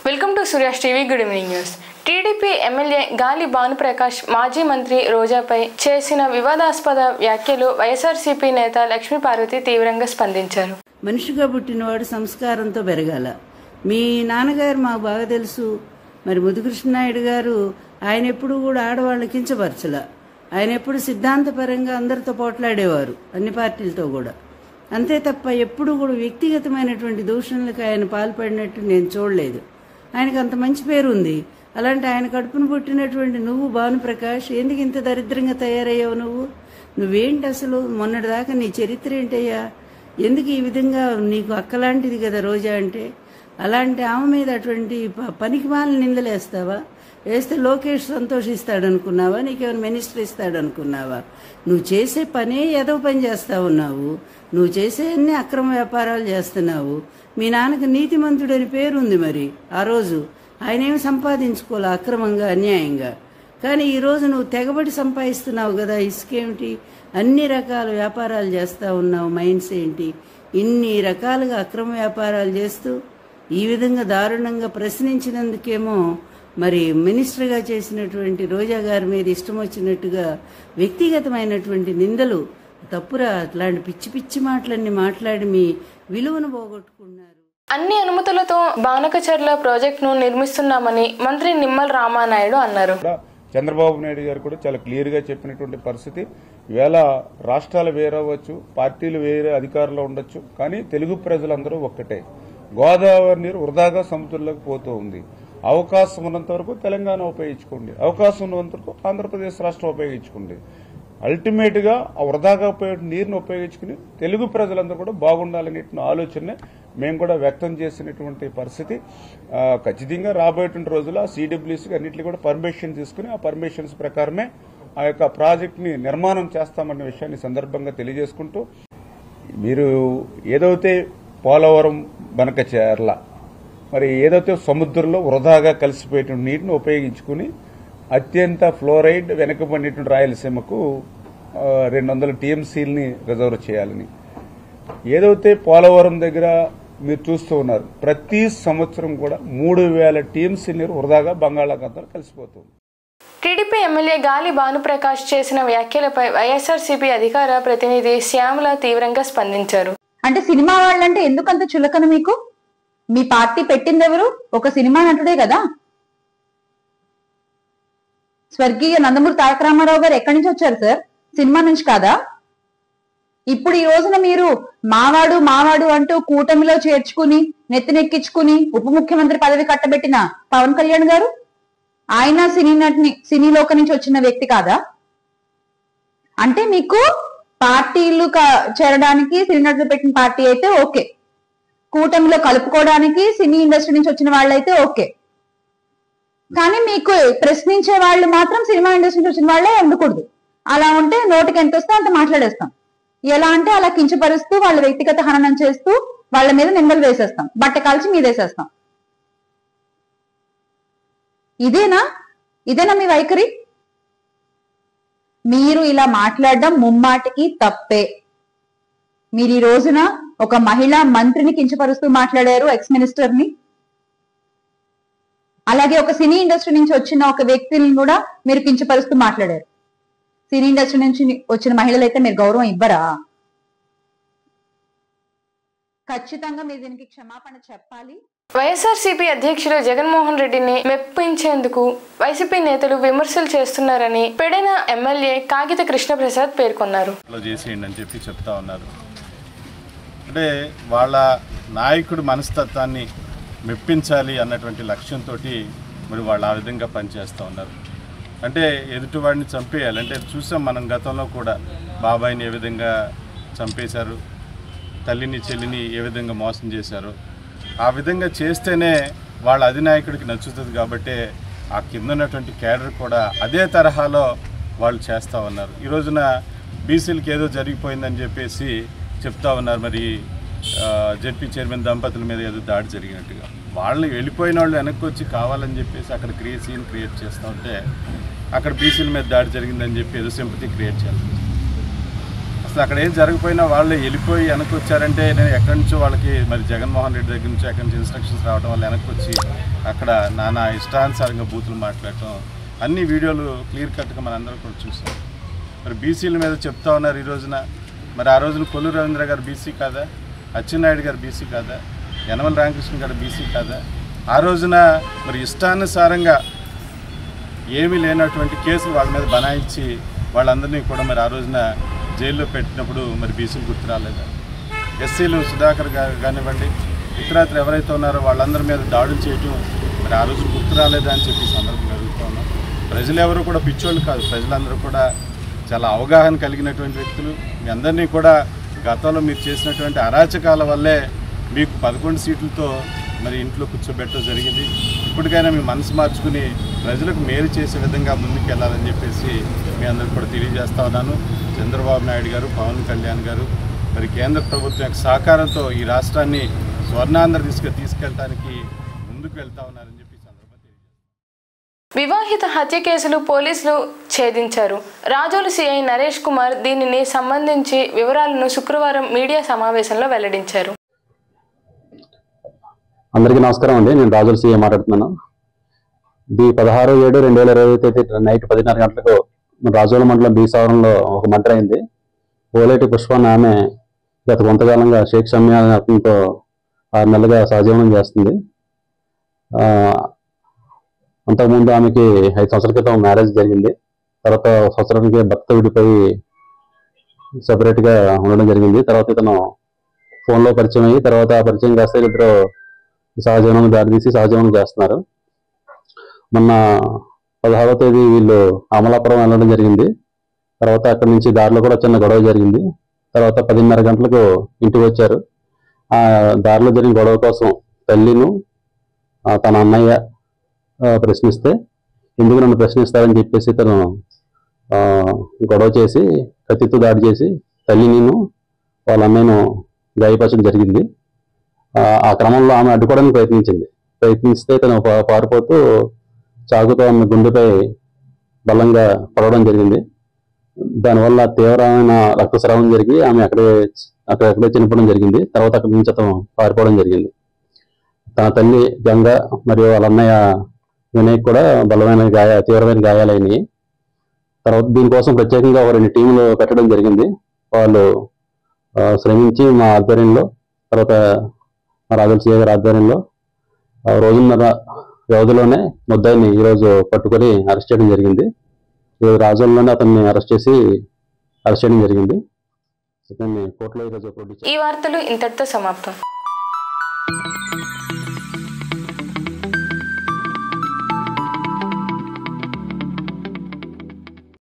Welcome to Surya's TV. Good evening news. TDP MLA గాలి భానుప్రకాష్ మాజీ మంత్రి రోజాపై చేసిన వివాదాస్పద వ్యాఖ్యలు వైఎస్ఆర్సీపీ నేత లక్ష్మీపార్వతి తీవ్రంగా స్పందించారు. మనిషిగా పుట్టినవాడు సంస్కారంతో పెరగాల. మీ నాన్నగారు మాకు బాగా తెలుసు. మరి ముద్దుకృష్ణనాయుడు గారు ఆయన ఎప్పుడు కూడా ఆడవాళ్ళని కించపరచల. ఆయన ఎప్పుడు సిద్ధాంతపరంగా అందరితో పోట్లాడేవారు, అన్ని పార్టీలతో కూడా. అంతే తప్ప ఎప్పుడు కూడా వ్యక్తిగతమైనటువంటి దూషణలకు ఆయన పాల్పడినట్టు నేను చూడలేదు. ఆయనకు అంత మంచి పేరు ఉంది. అలాంటి ఆయన కడుపును పుట్టినటువంటి నువ్వు భానుప్రకాష్ ఎందుకు ఇంత దరిద్రంగా తయారయ్యావు? నువ్వేంటి అసలు? మొన్నటిదాకా నీ చరిత్ర ఏంటయ్యా? ఎందుకు ఈ విధంగా? నీకు అక్కలాంటిది కదా రోజా అంటే. అలాంటి ఆమె మీద అటువంటి పనికిమాలిన నిందలేస్తావా? వేస్తే లోకేష్ సంతోషిస్తాడనుకున్నావా? నీకేమైనా మినిస్టర్ ఇస్తాడనుకున్నావా? నువ్వు చేసే పనే ఏదో పని చేస్తా ఉన్నావు. నువ్వు చేసే అన్ని అక్రమ వ్యాపారాలు చేస్తున్నావు. మీ నాన్నకు నీతిమంతుడని పేరుంది. మరి ఆ రోజు ఆయన ఏమి సంపాదించుకోలే అక్రమంగా, అన్యాయంగా. కానీ ఈరోజు నువ్వు తెగబడి సంపాదిస్తున్నావు కదా. ఇసుకేమిటి? అన్ని రకాల వ్యాపారాలు చేస్తూ ఉన్నావు. మైన్స్ ఏంటి? ఇన్ని రకాలుగా అక్రమ వ్యాపారాలు చేస్తూ ఈ విధంగా దారుణంగా ప్రశ్నించినందుకేమో మరి మినిస్టర్గా చేసినటువంటి రోజా గారి మీద ఇష్టం వచ్చినట్టుగా వ్యక్తిగతమైనటువంటి నిందలు తప్పురా. అట్లాంటి పిచ్చి పిచ్చి మాటలన్నీ మాట్లాడి మీ విలువను పోగొట్టుకున్నారు. అన్ని అనుమతులతో బానకచర్ల ప్రాజెక్టును నిర్మిస్తున్నామని మంత్రి నిమ్మల రామానాయుడు అన్నారు. చంద్రబాబు నాయుడు గారు కూడా చాలా క్లియర్ గా చెప్పినటువంటి పరిస్థితి. ఈవేళ రాష్ట్రాలు వేరవచ్చు, పార్టీలు వేరే అధికారంలో ఉండొచ్చు, కానీ తెలుగు ప్రజలందరూ ఒక్కటే. గోదావరి నీరు వృధాగా సముద్రంలోకి పోతూ ఉంది. అవకాశం ఉన్నంత వరకు తెలంగాణ ఉపయోగించుకోండి, అవకాశం ఉన్నంత వరకు ఆంధ్రప్రదేశ్ రాష్ట్రం ఉపయోగించుకోండి. అల్టిమేట్ గా ఆ వృధాగా పోయే నీరును ఉపయోగించుకుని తెలుగు ప్రజలందరూ కూడా బాగుండాలనే ఆలోచన మేము కూడా వ్యక్తం చేసినటువంటి పరిస్థితి. ఖచ్చితంగా రాబోయేటువంటి రోజుల్లో సిడబ్ల్యూసీకి అన్నింటినీ కూడా పర్మిషన్ తీసుకుని ఆ పర్మిషన్స్ ప్రకారమే ఆ యొక్క ప్రాజెక్ట్ ని నిర్మాణం చేస్తామన్న విషయాన్ని సందర్భంగా తెలియజేసుకుంటూ, మీరు ఏదైతే పోలవరం బనకచెర్ల మరి ఏదైతే సముద్రంలో వృధాగా కలిసిపోయేటువంటి నీటిని ఉపయోగించుకుని అత్యంత ఫ్లోరైడ్ వెనకబడినటువంటి రాయలసీమకు 200 టీఎంసీలని రిజర్వ్ చేయాలని, ఏదైతే పోలవరం దగ్గర మీరు చూస్తూ ఉన్నారు, ప్రతి సంవత్సరం కూడా 3000 టీఎంసీ నీరు వృధాగా బంగాళాఖాతంలో కలిసిపోతుంది. టీడీపీ ఎమ్మెల్యే గాలి భానుప్రకాష్ చేసిన వ్యాఖ్యలపై వైఎస్ఆర్సీపీ అధికార ప్రతినిధి శ్యామల తీవ్రంగా స్పందించారు. అంటే సినిమా వాళ్ళంటే ఎందుకంత చులకన మీకు? మీ పార్టీ పెట్టింది ఎవరు? ఒక సినిమా నటుడే కదా. స్వర్గీయ నందమూరి తారక రామారావు గారు ఎక్కడి నుంచి వచ్చారు సార్? సినిమా నుంచి కాదా? ఇప్పుడు ఈ రోజున మీరు మావాడు మావాడు అంటూ కూటమిలో చేర్చుకుని నెత్తినెక్కించుకుని ఉప ముఖ్యమంత్రి పదవి కట్టబెట్టిన పవన్ కళ్యాణ్ గారు, ఆయన సినీ లోక నుంచి వచ్చిన వ్యక్తి కాదా? అంటే మీకు పార్టీలు చేరడానికి సినీ నటులు పెట్టిన పార్టీ అయితే ఓకే, కూటమిలో కలుపుకోవడానికి సినీ ఇండస్ట్రీ నుంచి వచ్చిన వాళ్ళైతే ఓకే, కానీ మీకు ప్రశ్నించే వాళ్ళు మాత్రం సినిమా ఇండస్ట్రీ నుంచి వచ్చిన వాళ్ళే ఉండకూడదు. అలా ఉంటే నోటికి ఎంత వస్తే అంత మాట్లాడేస్తాం. ఎలా అంటే అలా కించపరుస్తూ వాళ్ళ వ్యక్తిగత హననం చేస్తూ వాళ్ళ మీద నిందలు వేసేస్తాం, బట్ట కాల్చి మీదేసేస్తాం. ఇదేనా మీ వైఖరి? మీరు ఇలా మాట్లాడడం ముమ్మాటికి తప్పే. మీరు ఈ రోజున ఒక మహిళా మంత్రిని కించపరుస్తూ మాట్లాడారు, ఎక్స్ మినిస్టర్ ని. అలాగే ఒక సినీ ఇండస్ట్రీ నుంచి వచ్చిన ఒక వ్యక్తిని కూడా మీరు కించపరుస్తూ మాట్లాడారు. సినీ ఇండస్ట్రీ నుంచి వచ్చిన మహిళలైతే మీరు గౌరవం ఇవ్వరా? ఖచ్చితంగా మీరు దీనికి క్షమాపణ చెప్పాలి. వైఎస్ఆర్సీపీ అధ్యక్షులు జగన్మోహన్ రెడ్డిని మెప్పించేందుకు వైసీపీ నేతలు విమర్శలు చేస్తున్నారని పెడన ఎమ్మెల్యే కాగిత కృష్ణప్రసాద్ పేర్కొన్నారు. చెప్తా ఉన్నారు. అంటే వాళ్ళ నాయకుడు మనస్తత్వాన్ని మెప్పించాలి అన్నటువంటి లక్ష్యంతో మరి వాళ్ళు ఆ విధంగా పనిచేస్తూ ఉన్నారు. అంటే ఎదుటివాడిని చంపేయాలి. అంటే చూసాం మనం గతంలో కూడా బాబాయిని ఏ విధంగా చంపేశారు, తల్లిని చెల్లిని ఏ విధంగా మోసం చేశారు. ఆ విధంగా చేస్తేనే వాళ్ళ అధినాయకుడికి నచ్చుతుంది. కాబట్టి ఆ కింద ఉన్నటువంటి క్యాడర్ కూడా అదే తరహాలో వాళ్ళు చేస్తూ ఉన్నారు. ఈ రోజున బీసీలకి ఏదో జరిగిపోయిందని చెప్పేసి చెప్తా ఉన్నారు మరి జెడ్పీ చైర్మన్ దంపతుల మీద ఏదో దాడి జరిగినట్టుగా. వాళ్ళు వెళ్ళిపోయిన వాళ్ళు వెనక్కి వచ్చి కావాలని చెప్పేసి అక్కడ సీన్ క్రియేట్ చేస్తూ ఉంటే అక్కడ బీసీల మీద దాడి జరిగిందని చెప్పి ఏదో సింపతి క్రియేట్ చేయాలి. అసలు అక్కడ ఏం జరగకపోయినా వాళ్ళు వెళ్ళిపోయి వెనక్కి వచ్చారంటే నేను ఎక్కడి నుంచో వాళ్ళకి మరి జగన్మోహన్ రెడ్డి దగ్గర నుంచి ఎక్కడి నుంచి ఇన్స్ట్రక్షన్స్ రావడం వల్ల వెనక్కి వచ్చి అక్కడ నానా ఇష్టానుసారంగా బూతులు మాట్లాడటం అన్ని వీడియోలు క్లియర్ కట్గా మనందరం కూడా చూసాం. మరి బీసీల మీద చెప్తా ఉన్నారు ఈ రోజున. మరి ఆ రోజున కొల్లు రవీంద్ర గారు బీసీ కాదా, అచ్చెన్నాయుడు గారు బీసీ కాదా, యనమల రామకృష్ణ గారు బీసీ కాదా? ఆ రోజున మరి ఇష్టానుసారంగా ఏమీ లేనటువంటి కేసులు వాళ్ళ మీద బనాయించి వాళ్ళందరినీ కూడా మరి ఆ రోజున జైల్లో పెట్టినప్పుడు మరి బీసీలు గుర్తు రాలేదా? ఎస్సీలు సుధాకర్ గారు కానివ్వండి, ఇతరాత్రులు ఎవరైతే ఉన్నారో వాళ్ళందరి మీద దాడులు చేయటం మరి ఆ రోజు గుర్తు రాలేదా అని చెప్పి సందర్భంగా అడుగుతూ ఉన్నాం. ప్రజలు ఎవరు కూడా పిచ్చోళ్ళు కాదు, ప్రజలందరూ కూడా చాలా అవగాహన కలిగినటువంటి వ్యక్తులు. మీ అందరినీ కూడా గతంలో మీరు చేసినటువంటి అరాచకాల వల్లే మీకు 11 సీట్లతో మరి ఇంట్లో కూర్చోబెట్టడం జరిగింది. ఇప్పటికైనా మీ మనసు మార్చుకుని ప్రజలకు మేలు చేసే విధంగా ముందుకు వెళ్ళాలని చెప్పేసి మీ అందరికీ కూడా తెలియజేస్తా ఉన్నాను. చంద్రబాబు నాయుడు గారు, పవన్ కళ్యాణ్ గారు మరి కేంద్ర ప్రభుత్వం యొక్క సహకారంతో ఈ రాష్ట్రాన్ని స్వర్ణాంధ్ర దిశగా తీసుకెళ్ళడానికి ముందుకు వెళ్తా ఉన్నారని చెప్పి వివాహిత హత్య కేసులు పోలీసులు ఛేదించారు. రాజోలు సిఐ నరేష్ కుమార్ దీనిని సంబంధించి వివరాలను శుక్రవారం మీడియా సమావేశంలో వెల్లడించారు. అందరికీ నమస్కారం అండి. నేను రాజోలు సిఐ మాట్లాడుతున్నాను. ఇది 16/7/2020 తేదీ నైట్ 10:30 గంటలకు రాజోలు మండలం బీసావరంలో ఒక మర్డర్ అయింది. ఓలేటి పుష్ప అనే ఆమె గత కొంతకాలంగా షేక్ షమ్యా అనే అతనితో 6 నెలలుగా సహజీవనం చేస్తుంది. అంతకుముందు ఆమెకి 5 సంవత్సరాల క్రితం మ్యారేజ్ జరిగింది. తర్వాత సంవత్సరానికి భర్త విడిపోయి సపరేట్గా ఉండడం జరిగింది. తర్వాత ఇతను ఫోన్లో పరిచయం అయ్యి తర్వాత ఆ పరిచయం కాస్తే ఇద్దరు సహజీవనం దారితీసి సహజీవనం చేస్తున్నారు. మొన్న 16వ తేదీ వీళ్ళు అమలాపురం వెళ్ళడం జరిగింది. తర్వాత అక్కడి నుంచి దారిలో కూడా చిన్న గొడవ జరిగింది. తర్వాత 10:30 గంటలకు ఇంటికి వచ్చారు. ఆ దారిలో జరిగిన గొడవ కోసం తల్లిను తన అన్నయ్య ప్రశ్నిస్తే ఎందుకు నన్ను ప్రశ్నిస్తారని చెప్పేసి తను గొడవ చేసి కత్తితో దాడి చేసి తల్లిని వాళ్ళ అన్నయ్యను గాయపరచడం జరిగింది. ఆ క్రమంలో ఆమె అడ్డుకోవడానికి ప్రయత్నిస్తే తను పారిపోతూ చాకుతో ఆమె గుండెపై బలంగా పడవడం జరిగింది. దానివల్ల తీవ్రమైన రక్తస్రావం జరిగి ఆమె అక్కడే చనిపోవడం జరిగింది. తర్వాత అక్కడి నుంచి అతను పారిపోవడం జరిగింది. తన తల్లి గంగ మరియు వాళ్ళ అన్నయ్య వినయ్ కూడా తీవ్రమైన గాయాలైనవి. తర్వాత దీనికోసం ప్రత్యేకంగా ఒక 2 టీములు పెట్టడం జరిగింది. వాళ్ళు శ్రమించి మా ఆధ్వర్యంలో తర్వాత మా రాజోలు సిఐ గారి ఆధ్వర్యంలో రోజున్నర వ్యవధిలోనే ముద్దాయిని ఈరోజు పట్టుకొని అరెస్ట్ చేయడం జరిగింది. ఈరోజు రాజోలులోనే అతన్ని అరెస్ట్ చేయడం జరిగింది. అతన్ని కోర్టులో ఈరోజు ఈ వార్తలు ఇంతటితో సమాప్తం.